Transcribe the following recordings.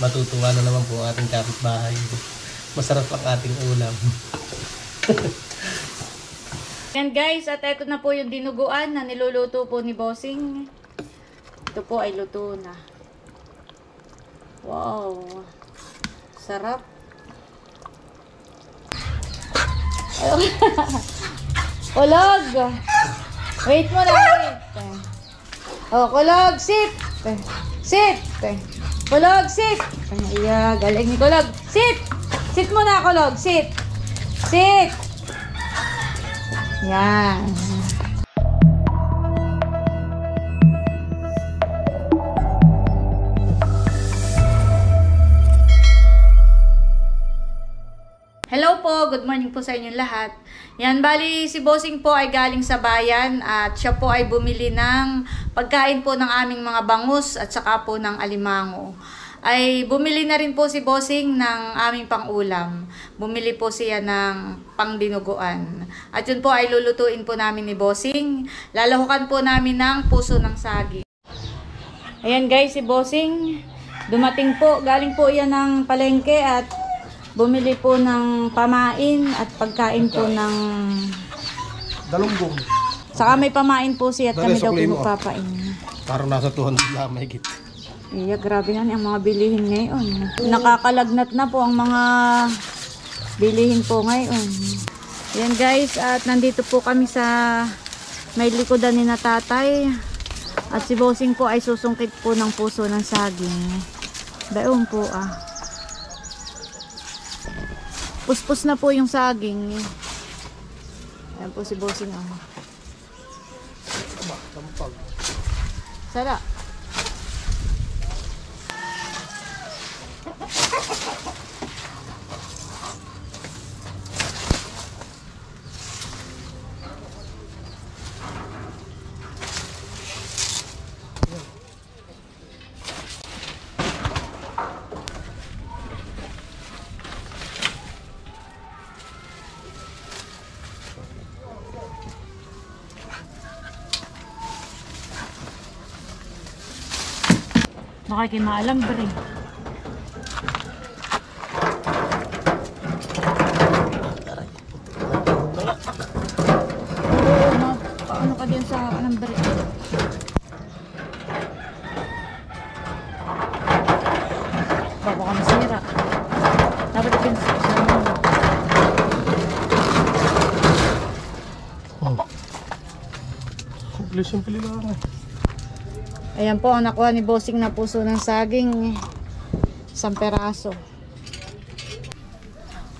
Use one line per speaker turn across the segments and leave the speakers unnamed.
Matutuwa na naman po ang ating kapitbahay. Masarap ang ating ulam.
Yan guys, at ito na po yung dinuguan na niluluto po ni Bossing. Ito po ay luto na. Wow. Sarap. Kulog. Wait mo na, wait. Oh, kulog, sit. Sit. Kulog, sit. Ay, galing ni Kulog. Sit. Sit mo na, Kulog. Sit. Sit. Yan. Hello po, good morning po sa inyong lahat. Yan, bali si Bossing po ay galing sa bayan at siya po ay bumili ng pagkain po ng aming mga bangus at saka po ng alimango. Ay bumili na rin po si Bossing ng aming pangulam. Bumili po siya ng pangdinuguan. At yun po ay lulutuin po namin ni Bossing. Lalahukan po namin ng puso ng saging. Ayan guys, si Bossing dumating po, galing po yan ng palengke at bumili po ng pamain at pagkain po ng
Dalunggong.
saka may pamain po siya at kami daw po magpapain.
Parang nasa 200 lang mahigit.
Iya, grabe na ang mga bilihin ngayon. Nakakalagnat na po ang mga bilihin po ngayon. Yan guys, at nandito po kami sa may likodan ni na tatay. At si Bossing po ay susungkit po ng puso ng saging. Daon po ah. Puspos na po yung saging. Ayan po si Bossing ah. Sara. Makikimaalam ba rin? Paano ka din sa number? Bago ka masira. Dapat ipin sa
Simple lang.
ayan po ang nakuha ni Bossing na puso ng saging. 1 peraso.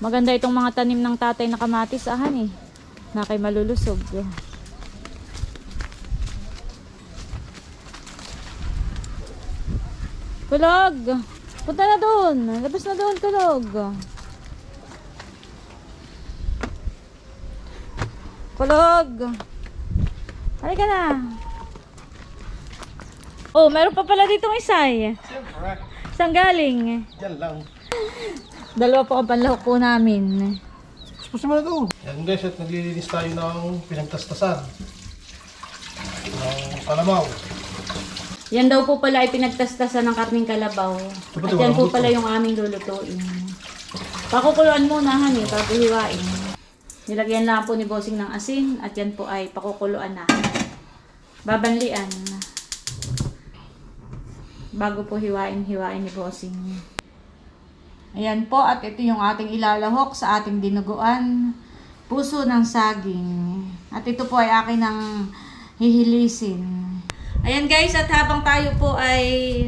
Maganda itong mga tanim ng tatay na kamatis ahan eh. Na kay malulusog. Kulog! Punta na doon. Labas na doon, Kulog. Kulog! Halika na. Oh, meron pa pala ditong isa eh.
Siyempre.
Saan galing?
Yan lang.
Dalawa po ang panlahok po namin.
Puspos naman na doon. Yan guys, at naglilinis tayo ng pinagtastasan. Ng kalabaw.
Yan daw po pala ay pinagtastasan ng karning kalabaw. At yan po pala yung aming lulutuin. Pakukuluan muna hani, bago hiwain. Nilagyan lang po ni Bossing ng asin at yan po ay pakukuluan na. Babanlian. Bago po hiwain ni Bossing. Ayan po, at ito yung ating ilalahok sa ating dinuguan. Puso ng saging. At ito po ay akin ng hihilisin. Ayan guys, at habang tayo po ay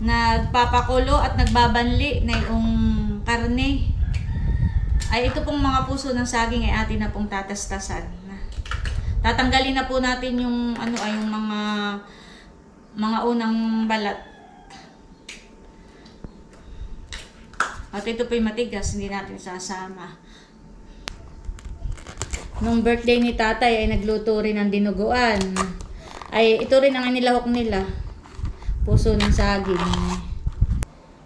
nagpapakulo at nagbabanli na yung karne, ay ito pong mga puso ng saging ay atin na pong tatastasan. Tatanggalin na po natin yung yung mga unang balat. At ito po yung matigas, hindi natin sasama. Nung birthday ni tatay ay nagluto rin ng dinuguan. Ay ito rin ang inilahok nila. Puso ng saging.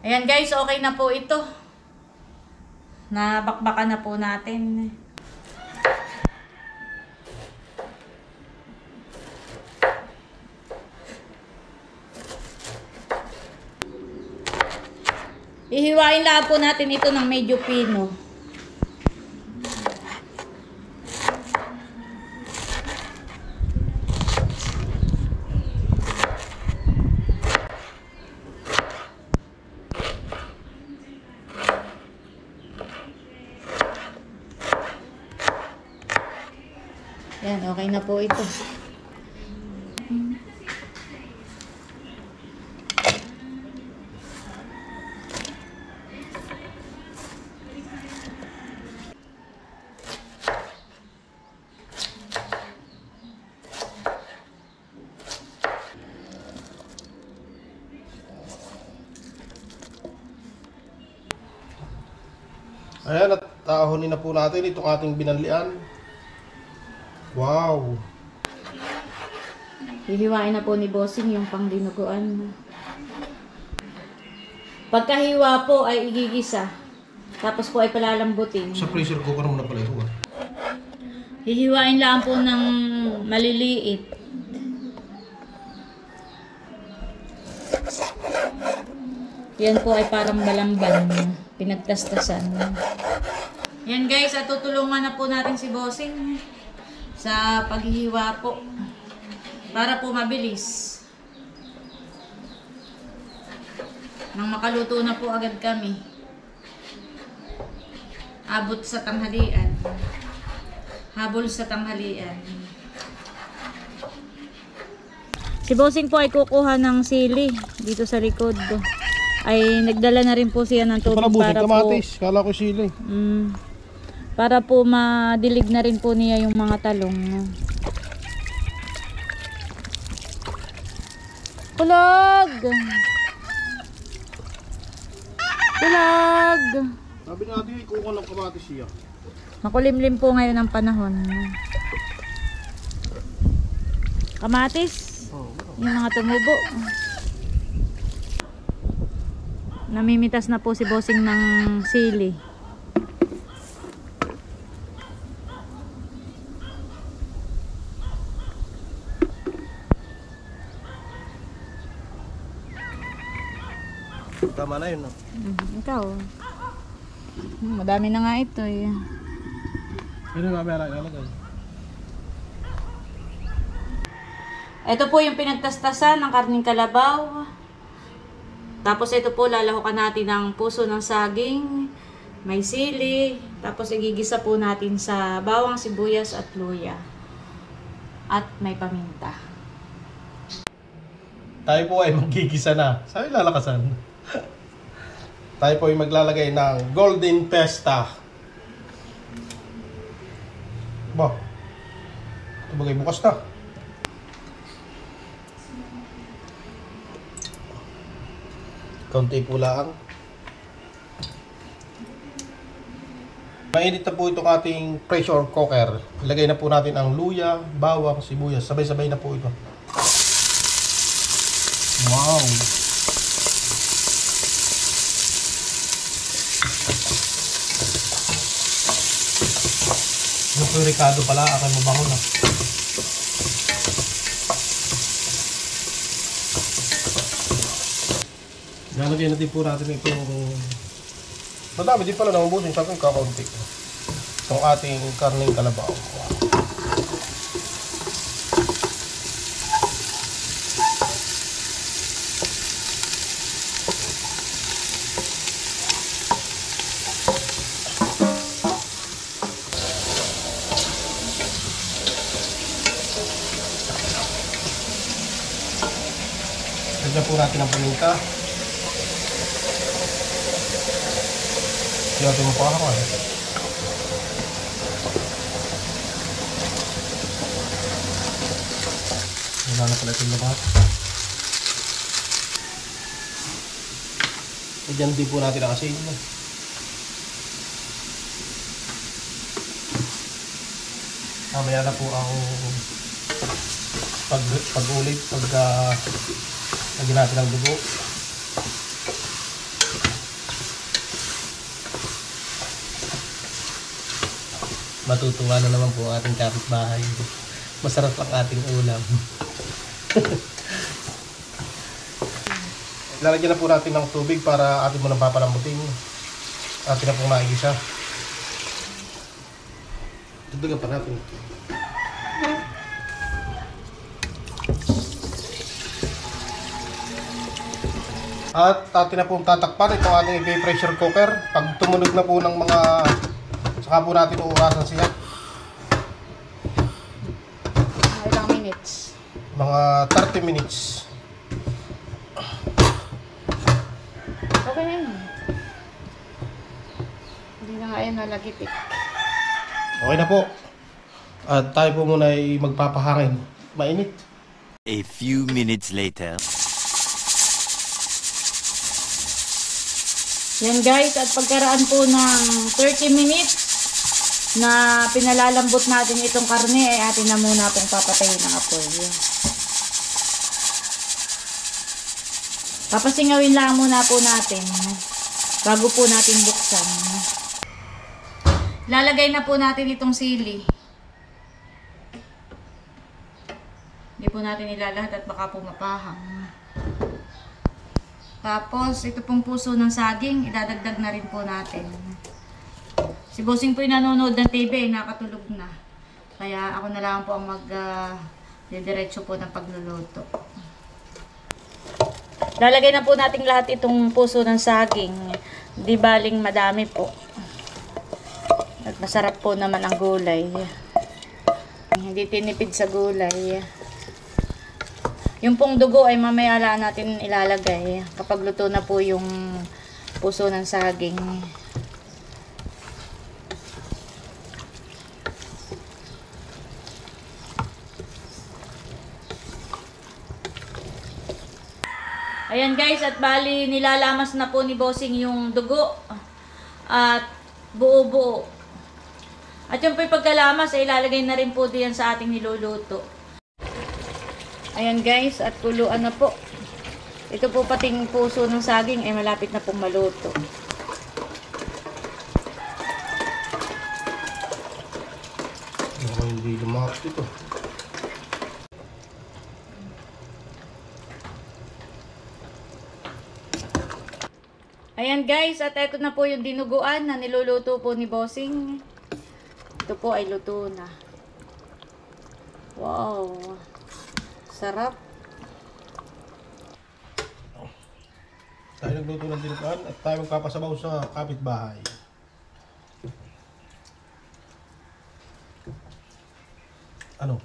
Ayan guys, okay na po ito. Nabakbakan na po natin. Ihiwain lang po natin ito ng medyo pino. Yan, okay na po ito.
Ayan, at tahonin na po natin itong ating binanlian. Wow!
Hihiwain na po ni Bossing yung pangdinuguan. Pagkahiwa po ay igigisa. Tapos po ay palalambutin.
Sa pressure cooker muna pala ito.
Hihiwain lang po ng maliliit. Yan po ay parang balamban. Pinagtastasan. Yan guys, at tutulungan na po natin si Bossing sa paghihiwa po. Para po mabilis. Nang makaluto na po agad kami. Abot sa tanghalian. Habol sa tanghalian. Si Bossing po ay kukuha ng sili dito sa likod. Ay nagdala na rin po siya ng tubig para
kamatis.
po.
Kala ko sili.
Para po madilig na rin po niya yung mga talong. Kulag! Kulag!
Sabi natin, ikuha ng kamatis siya.
Makulimlim po ngayon ang panahon. Kamatis. Yung mga tumubo. Namimitas na po si Bossing ng sili.
Tama na yun, no?
Ikaw. Madami na nga ito eh.
Yun yung mamaya ilalagay.
Ito po yung pinagtastasan ng karning kalabaw. Tapos ito po lalahukan natin ng puso ng saging, may sili, tapos igigisa po natin sa bawang, sibuyas at luya. At may paminta.
Tayo po ay magigisa na. Sabi lalakasan. Tayo po ay maglalagay ng golden pesta. Ba? Ito bagay bukas na. Kaunti po lang. Mainit na po itong ating pressure cooker. Ilagay na po natin ang luya, bawang, sibuyas. Sabay-sabay na po ito. Wow! Yung Ricardo pala, akan mabango na. Lalagay natin po natin itong madami din pala naman sa akin kakaunti. Itong ating karning kalabaw. Lagyan po natin ang paminta. Hindi natin mapahawan. Wala na pala itong lahat. Lagyan din po natin ang asin. Mamaya na po ang pag-ulit lagyan natin ang dugo. Matutuwa na naman po ang ating kapitbahay. Masarap ang ating ulam. Lalagyan na po natin ng tubig para atin mo nang papalambutin. Atin na pong maigisa. Dagdagan pa natin. At atin na pong tatakpan itong ating i-pressure cooker. Pag tumunog na po ng mga, saka po natin uurasan siya.
Ilang minutes?
Mga 30 minutes.
Okay na yun. Hindi na nga yan nalagipit.
Okay na po. At tayo po muna ay magpapahangin. Mainit.
A few minutes later.
Yan guys, at pagkaraan po ng 30 minutes na pinalalambot natin itong karne, ay atin na muna pong papatayin ng apoy. Papasingawin lang muna po natin bago po natin buksan. Lalagay na po natin itong sili. Hindi po natin ilalahat at baka po mapahang. Tapos, ito pong puso ng saging, idadagdag na rin po natin. Si Bossing po yung nanonood ng TV, nakatulog na. Kaya ako na lang po ang didiretso po ng pagluluto. Lalagay na po natin lahat itong puso ng saging. Di baling madami po. At masarap po naman ang gulay. Hindi tinipid sa gulay. Yung pong dugo ay mamaya lang natin ilalagay kapag luto na po yung puso ng saging. Ayan guys, at bali nilalamas na po ni Bossing yung dugo at buo-buo. At yung pagkalamas ay ilalagay na rin po diyan sa ating niluluto. Ayan guys, at kuluan na po. Ito po pating puso ng saging ay malapit na pong maluto.
Hindi lumakap ito.
Ayan guys, at ito na po yung dinuguan na niluluto po ni Bossing. Ito po ay luto na. Wow! Sarap.
Tayo nagluto ng dinuguan at tayo magpapasabaw sa kapitbahay. Ano?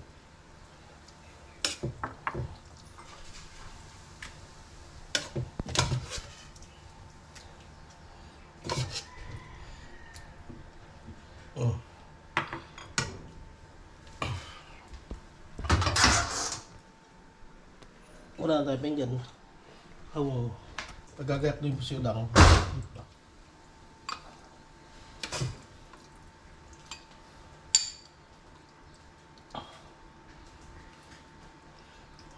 Oh. Wala na tayo pinggan. Oo. Nagagayak doon po siya lang.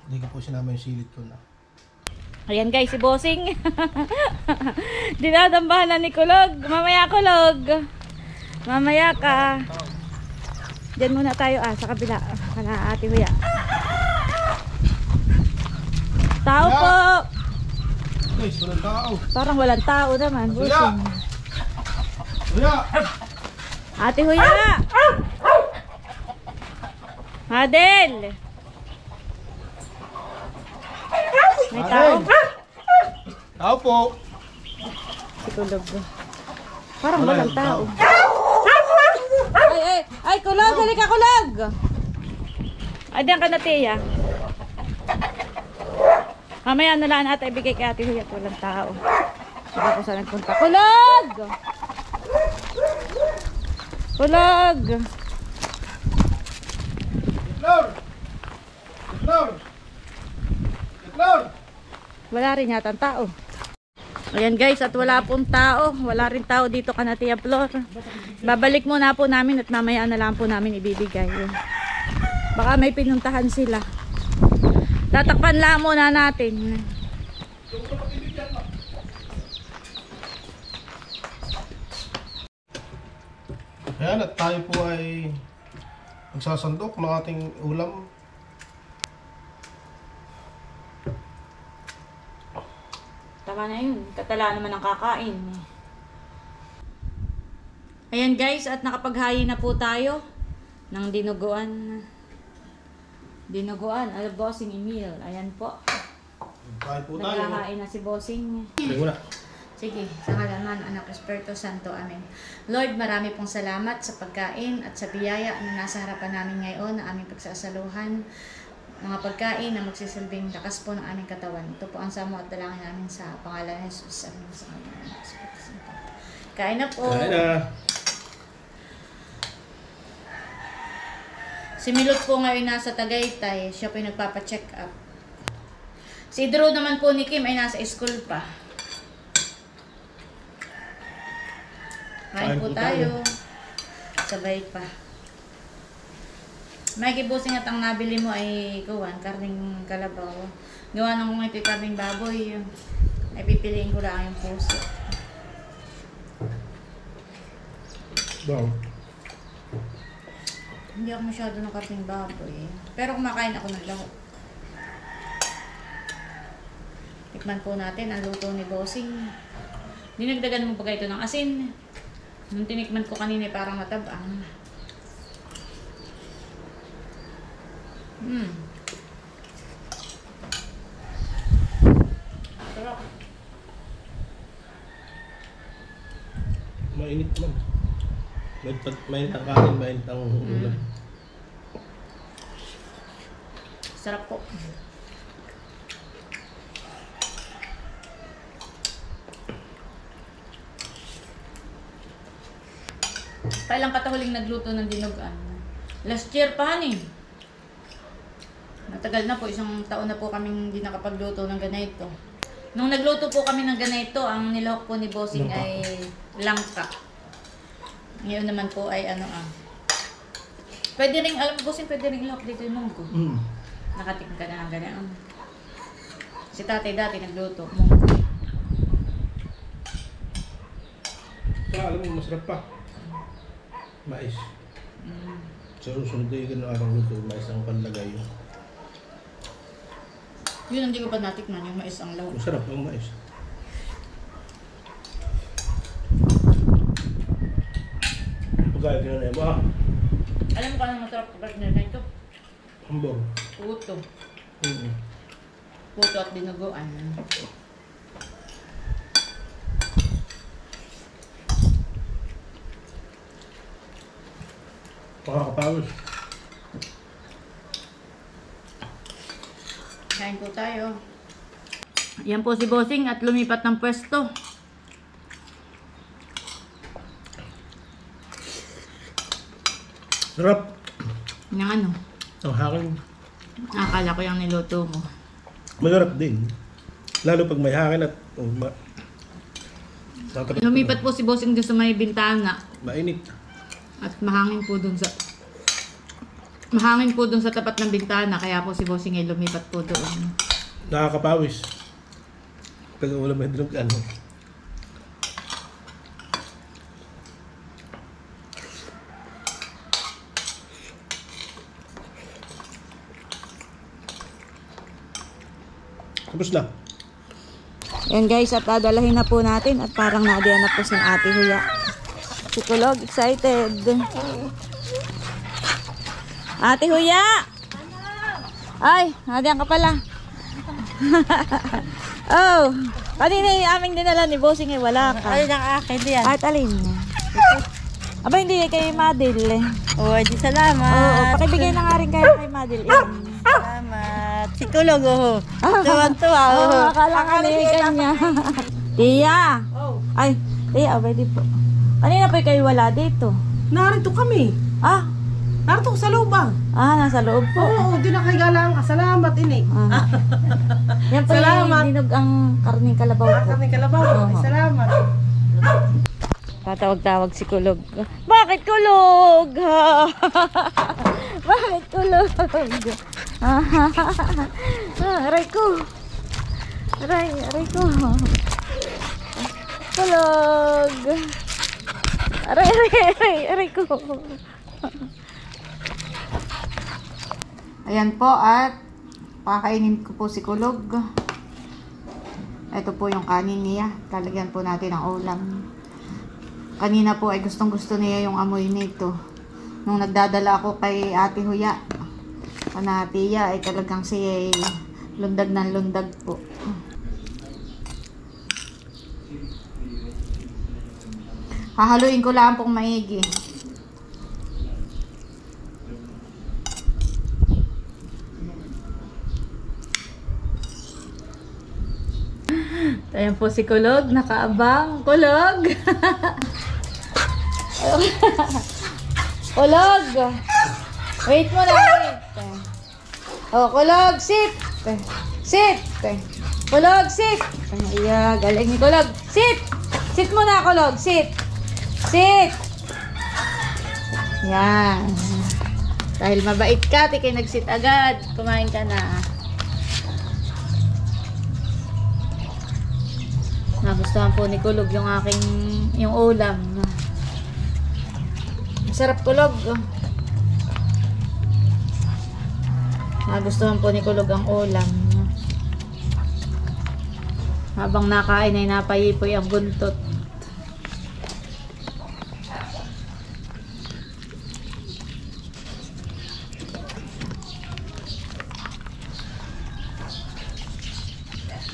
Hindi ko po sinama yung silit ko na.
Ayan guys, si Bossing. Dinadambahan na ni Kulog. Mamaya Kulog. Mamaya ka. Diyan muna tayo sa kabila. Kana Ate Huya. Tao po.
Guys, walang tao.
Parang walang tao naman. Bossing.
Huya!
Ate Huya. Adel. May tao.
Tao po.
Si Kulog. Parang walang tao. Ay, Kulog, halika Kulog. Ay, diyan ka na, Tia. Mamaya na lang ata ibigay kay Ate Huya at walang tao. Saka ko saan nagpunta. Kulog! Kulog!
Lord! Lord! Lord!
Wala rin yata ang tao. Ayan guys, at wala pong tao. Wala rin tao dito ka na, Tia Flor. Babalik muna po namin at mamaya na lang po namin ibibigay. Baka may pinuntahan sila. Tatakpan lang muna natin.
Ayan, at tayo po ay magsasandok ng ating ulam.
Tama na yun. Katala naman ang kakain. Ayan guys, at nakapaghayi na po tayo ng dinuguan. Dinuguan, Bossing Emil. Ayan po.
Kain po tayo.
Naghahain na si Bossing.
Sige muna.
Sige, sa ngalanan, Anak Espiritu Santo. Amen. Lord, marami pong salamat sa pagkain at sa biyaya na nasa harapan namin ngayon na aming pagsasaluhan. Mga pagkain na magsisilbing lakas po ng aming katawan. Ito po ang samo at dalangin namin sa pangalan ni Jesus. Amen. Sa ngalanan, Anak Espiritu Santo. Kain na po.
Kain na.
Si Milot po ngayon nasa Tagaytay. Siya po yung nagpapacheck up. Si Drew naman po ni Kim ay nasa school pa. Kain po tayo. Sabay pa. Mikey Bossing, at ang nabili mo ay kuwan, karning kalabaw. Gawa nang kung ito'y karning baboy. Ay pipiliin ko lang yung puso.
Wow.
Hindi ako masyado ng karning baboy. Pero kumakain ako ng lahok. Tikman po natin ang luto ni Bossing. Dinagdagan mo pa ito ng asin. Nung tinikman ko kanina parang matabang. Sarap.
Mainit man. Mainit ang kanin, mainit ang ulam.
Sarap po. Kailang katahuling nagluto ng dinugan? Last year pa, honey. Matagal na po, isang taon na po kaming hindi nakapagluto ng ganito. Nung nagluto po kami ng ganito, ang nilahok po ni Bossing ay langka. Ngayon naman po ay pwede rin, alam mo Bossing, pwede rin ilahok dito yung munggo. Nakatikim ka na ng ganyan. Si tatay dati nagluto, munggo.
Kaya alam mo, masarap pa. Mais. Sa susunod kayo ganun arang luto, mais ang panlagay.
Yun hindi ko pa natikman, yung mais ang lahok.
Masarap ang mais. Pagkain ka na ba?
Alam mo ka na masarap pagkat na ito?
Hambog.
Puto. Puto at dinuguan.
Pakakapawis.
Kain po tayo. Yan po si Bossing at lumipat ng pwesto.
Sarap.
Yung ano?
Ang hangin.
Akala ko yung niluto mo.
Masarap din. Lalo pag may hangin at
Lumipat po si Bossing doon sa may bintana.
mainit.
At mahangin po dun sa tapat ng bintana, kaya po si Bossing ay lumipat po doon.
Nakakapawis. Pag wala may drug Tapos na.
Yan guys, at dadalahin na po natin at parang nadiyan na po si Ate Huya. Si Kulog, excited. Ate Huya! Ay, nadiyan ka pala. Oh, kanina yung aming dinala ni Bossing ay wala ka.
Ay, ang akin yan.
At alin? Aba, hindi kay Madel eh.
Oh, di salamat.
Oo, pakibigay na nga rin kayo kay Madel.
Salamat. Si Kulog, oh. Tuwan-tuwa, oh.
Oo, akala ka niya. Tia! Ay, Tia, abay di po. Kanina pa kayo wala dito.
Narito kami.
Ah,
Narito sa lubang.
nasa loob po.
Oo, di na kayo galang. Salamat, ini.
Yan po
Salamat.
yung dinog ang karning kalabaw po.
Kami kalabaw. Ay, salamat.
Tatawag-tawag si Kulog. Bakit Kulog? Bakit Kulog? Aray ko. Aray ko. Kulog. Aray ko. Ayan po at pakainin ko po si Kulog. Ito po yung kanin niya. Talagyan po natin ang ulam. Kanina po ay gustong gusto niya yung amoy nito. Nung nagdadala ako kay Ate Huya, Panatiya, ay talagang siya ay lundag ng lundag po. Hahaluin ko lang pong maigi. Ayan po si Kulog, nakaabang. Kulog! Kulog! Wait mo na, wait. Oh, Kulog, sit! Sit! Kulog, sit! Iya, galing ni Kulog. Sit! Sit muna, Kulog, sit! Sit! Yan. Dahil mabait ka, tikay nag-sit agad. Kumain ka na. Nagustuhan po ni Kulog yung yung ulam. Masarap, Kulog. Nagustuhan po ni Kulog ang ulam. Habang nakain ay napayipoy ang buntot.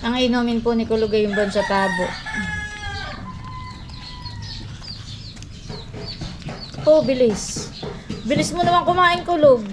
Ang inumin po ni Kulog ay yung bon sa tabo. Oh, bilis. Bilis mo naman kumain, Kulog.